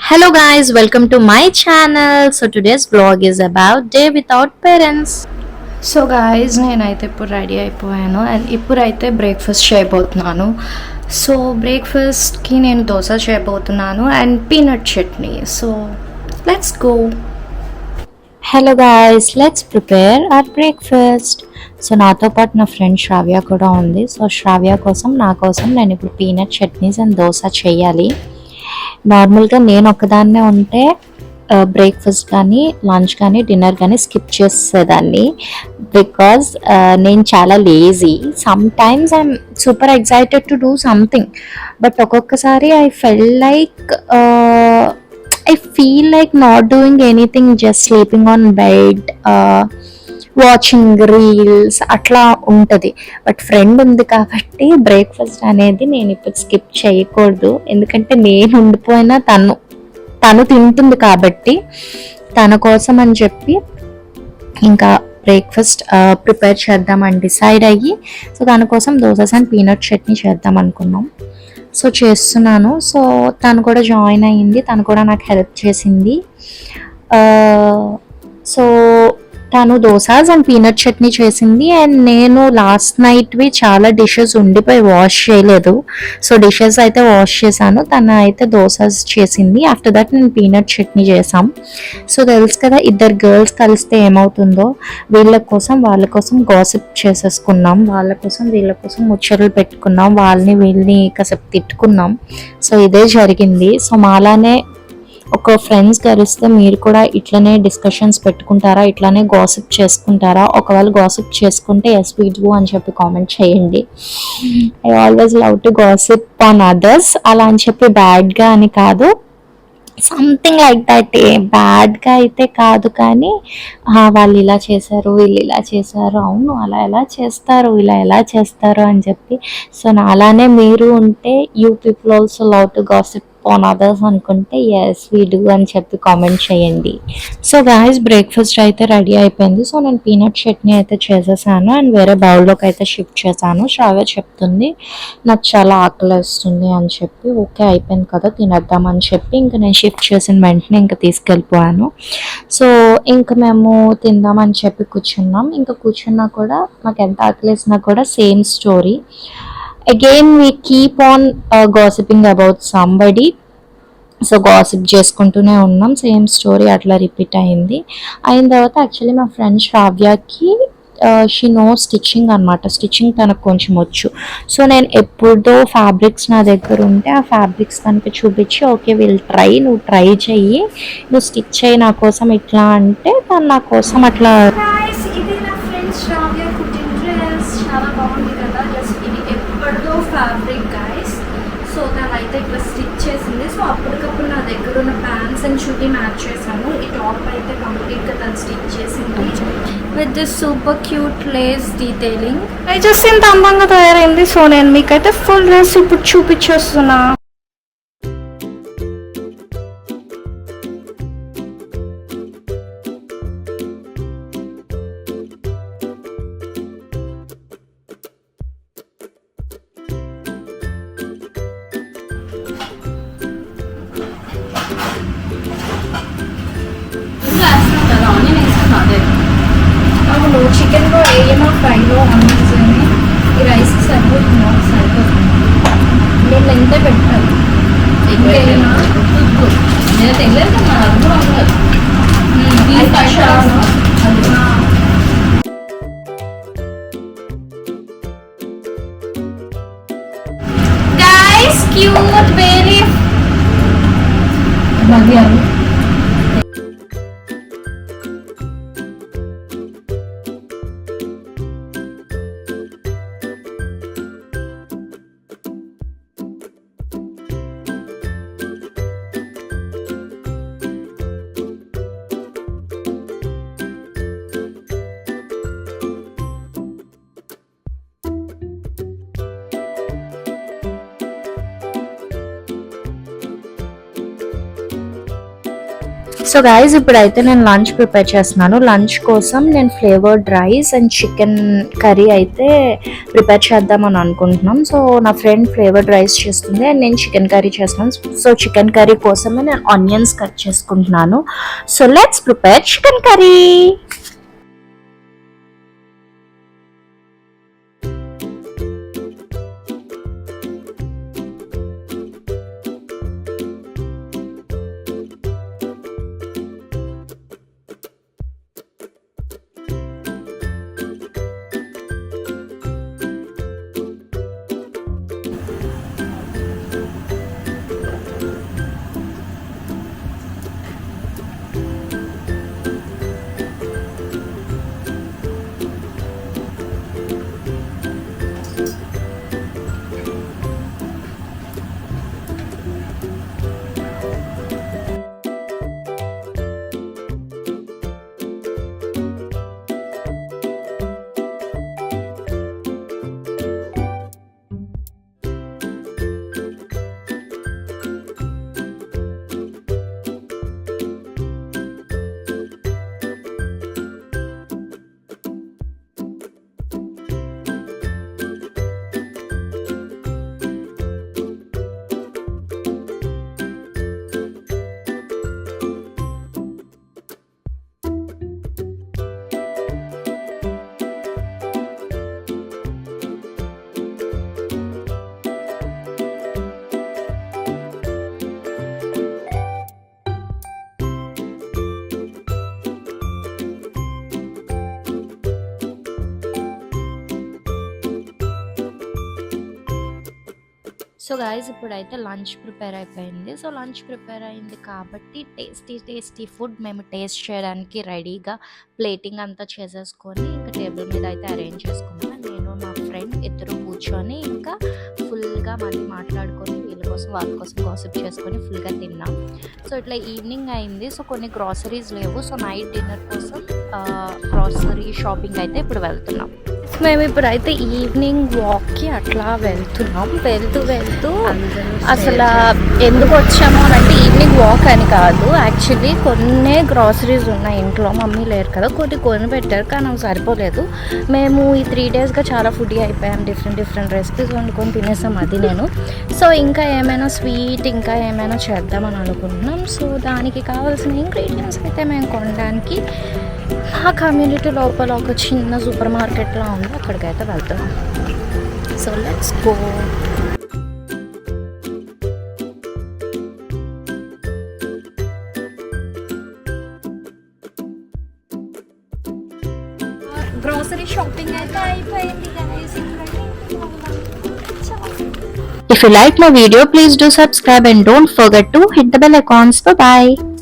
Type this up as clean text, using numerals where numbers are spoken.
Hello guys, welcome to my channel. So today's vlog is about day without parents. So guys నేనైతే ఇప్పుడు ready అయిపోయాను and ఇప్పుడైతే breakfast చేయబోతున్నాను. So బ్రేక్ఫాస్ట్కి నేను దోశ చేయబోతున్నాను and peanut chutney. So let's go. Hello guys, let's prepare our breakfast. So నాతో పాటు నా ఫ్రెండ్ శ్రావ్య కూడా ఉంది. సో శ్రావ్య కోసం నా కోసం నేను ఇప్పుడు పీనట్ చట్నీస్ అండ్ దోశ చేయాలి. నార్మల్గా నేను ఒక్కదాన్నే ఉంటే బ్రేక్ఫాస్ట్ కానీ లంచ్ కానీ డిన్నర్ కానీ స్కిప్ చేసేదాన్ని బికాజ్ నేను చాలా lazy. Some times I'm super excited to do something, but ఒక్కొక్కసారి I feel like not doing anything, just sleeping on bed, watching reels అట్లా ఉంటుంది. బట్ ఫ్రెండ్ ఉంది కాబట్టి బ్రేక్ఫాస్ట్ అనేది నేను ఇప్పుడు స్కిప్ చేయకూడదు, ఎందుకంటే నేను ఉండిపోయినా తను తింటుంది కాబట్టి తన కోసం అని చెప్పి ఇంకా బ్రేక్ఫాస్ట్ ప్రిపేర్ చేద్దామని డిసైడ్ అయ్యి సో తన కోసం దోసెస్ అండ్ పీనట్ చట్నీ చేద్దాం అనుకున్నాం. సో చేస్తున్నాను. సో తను కూడా జాయిన్ అయ్యింది, తను కూడా నాకు హెల్ప్ చేసింది. సో తను దోసాస్ అండ్ పీనట్ చట్నీ చేసింది అండ్ నేను లాస్ట్ నైట్వి చాలా డిషెస్ ఉండిపోయి వాష్ చేయలేదు. సో డిషెస్ అయితే వాష్ చేశాను, తను అయితే దోసాస్ చేసింది. ఆఫ్టర్ దట్ నేను పీనట్ చట్నీ చేసాం. సో తెలుసు కదా ఇద్దరు గర్ల్స్ కలిస్తే ఏమవుతుందో, వాళ్ళ కోసం గాసిప్ చేసేసుకున్నాం, వాళ్ళ కోసం వీళ్ళ కోసం ముచ్చట్లు పెట్టుకున్నాం, వీళ్ళని కాసేపు తిట్టుకున్నాం. సో ఇదే జరిగింది. సో మాలానే ఒక ఫ్రెండ్స్ కలిస్తే మీరు కూడా ఇట్లనే డిస్కషన్స్ పెట్టుకుంటారా, ఇట్లానే గాసిప్ చేసుకుంటారా? ఒకవేళ గాసిప్ చేసుకుంటే ఎస్ వీ డూ అని చెప్పి కామెంట్ చేయండి. I always love to gossip on others. అలా అని చెప్పి బ్యాడ్గా అని కాదు, సంథింగ్ లైక్ దట్. బ్యాడ్గా అయితే కాదు, కానీ వాళ్ళు ఇలా చేశారు, వీళ్ళు ఇలా చేశారు, అవును అలా ఎలా చేస్తారు, ఇలా ఎలా చేస్తారు అని చెప్పి. సో అలానే మీరు ఉంటే you people also love to gossip on others అనుకుంటే ఎస్ వీ డూ అని చెప్పి కామెంట్ చేయండి. సో గాయస్ బ్రేక్ఫాస్ట్ అయితే రెడీ అయిపోయింది. సో నేను పీనట్ చట్నీ అయితే చేసేసాను అండ్ వేరే బౌల్లోకి అయితే షిఫ్ట్ చేశాను. శ్రావ్య చెప్తుంది నాకు చాలా ఆకలిస్తుంది అని చెప్పి. ఓకే అయిపోయింది కదా తినేద్దామని చెప్పి ఇంకా నేను షిఫ్ట్ చేసిన వెంటనే ఇంకా తీసుకెళ్ళిపోయాను. సో ఇంకా మేము తిందామని చెప్పి కూర్చున్నాం. ఇంకా కూర్చున్నా కూడా మాకు ఎంత ఆకలిసినా కూడా same story. Again we keep on gossiping about somebody. So gossip చేసుకుంటూనే ఉన్నాం, సేమ్ స్టోరీ అట్లా రిపీట్ అయిన తర్వాత యాక్చువల్లీ మా ఫ్రెండ్ శ్రావ్యకి షీ నో స్టిచ్చింగ్ అనమాట. స్టిచ్చింగ్ తనకు కొంచెం వచ్చు. సో నేను ఎప్పుడో ఫ్యాబ్రిక్స్ నా దగ్గర ఉంటే ఆ ఫ్యాబ్రిక్స్ తనకి చూపించి ఓకే నువ్వు ట్రై చెయ్యి, నువ్వు స్టిచ్ చేయి నా కోసం ఇట్లా అంటే తను నా కోసం అట్లా. ఇది నా ఫ్రెండ్ శ్రావ్య కుట్టిన డ్రెస్ చాలా బాగుంది కదా, జస్ట్ ఇది ఎప్పటిదో ఫ్యాబ్రిక్ గైస్. సో తనైతే ఇట్లా స్టిచ్ చేసింది. సో అప్పటికప్పుడు నా దగ్గర ఉన్న ప్యాంట్స్ అండ్ చుట్టి మ్యాచ్ చేశాను. ఈ టాప్ అయితే కంప్లీట్గా తను స్టిచ్ చేసింది with this super cute Lay's detailing. I just ఇంత అందంగా తయారైంది. సో నేను మీకైతే ఫుల్ డ్రెస్ ఇప్పుడు చూపించేస్తున్నా. అవును చికెన్లో ఏమో ఫ్రైలో అనిపిస్తుంది. ఈ రైస్ సరిపోతుందా? సరిపోతుంది. నేను ఎంత పెట్టాలి ఇంకేనా guys cute very so guys ఇప్పుడైతే నేను లంచ్ ప్రిపేర్ చేస్తున్నాను. లంచ్ కోసం నేను flavoured rice and chicken curry అయితే ప్రిపేర్ చేద్దామని అనుకుంటున్నాం. సో నా ఫ్రెండ్ ఫ్లేవర్డ్ రైస్ చేస్తుంది అండ్ నేను చికెన్ కర్రీ చేస్తున్నాను. సో చికెన్ కర్రీ కోసమే నేను ఆనియన్స్ కట్ చేసుకుంటున్నాను. So let's prepare chicken curry. So guys ఇప్పుడైతే లంచ్ ప్రిపేర్ అయిపోయింది. సో లంచ్ ప్రిపేర్ అయింది కాబట్టి టేస్టీ ఫుడ్ మేము టేస్ట్ చేయడానికి రెడీగా ప్లేటింగ్ అంతా చేసేసుకొని ఇంకా టేబుల్ మీద అయితే అరేంజ్ చేసుకున్నాను. నేను మా ఫ్రెండ్ ఇద్దరు కూర్చొని ఇంకా ఫుల్గా మళ్ళీ మాట్లాడుకొని వాళ్ళ కోసం గాసిప్ చేసుకొని ఫుల్గా తిన్నాం. సో ఇట్లా ఈవినింగ్ అయింది. సో కొన్ని గ్రాసరీస్ లేవు. సో నైట్ డిన్నర్ కోసం గ్రాసరీ షాపింగ్ అయితే ఇప్పుడు వెళ్తున్నాం. మేము ఇప్పుడైతే ఈవినింగ్ వాక్కి అట్లా వెళ్తున్నాం. వెళ్తూ అసలు ఎందుకు వచ్చాము అని అంటే ఈవినింగ్ వాక్ అని కాదు, యాక్చువల్లీ కొన్ని గ్రాసరీస్ ఉన్నాయి ఇంట్లో. మమ్మీ లేరు కదా, కొని పెట్టారు కానీ అవి సరిపోలేదు. మేము ఈ 3 డేస్గా చాలా ఫుడ్ అయిపోయాం. డిఫరెంట్ రెసిపీస్ వండుకొని తినేసాం అది నేను. సో ఇంకా ఏమైనా స్వీట్ ఇంకా ఏమైనా చేద్దామని అనుకుంటున్నాం. సో దానికి కావాల్సిన ఇంగ్రీడియంట్స్ అయితే మేము కొనడానికి మా కమ్యూనిటీ లోపల ఒక చిన్న సూపర్ మార్కెట్లో ఉంది, అక్కడికైతే వెళ్తున్నాం. So let's go. Grocery shopping అయితే అయిపోయింది guys. If you like my video, please do subscribe and don't forget to hit the bell icons. Bye bye.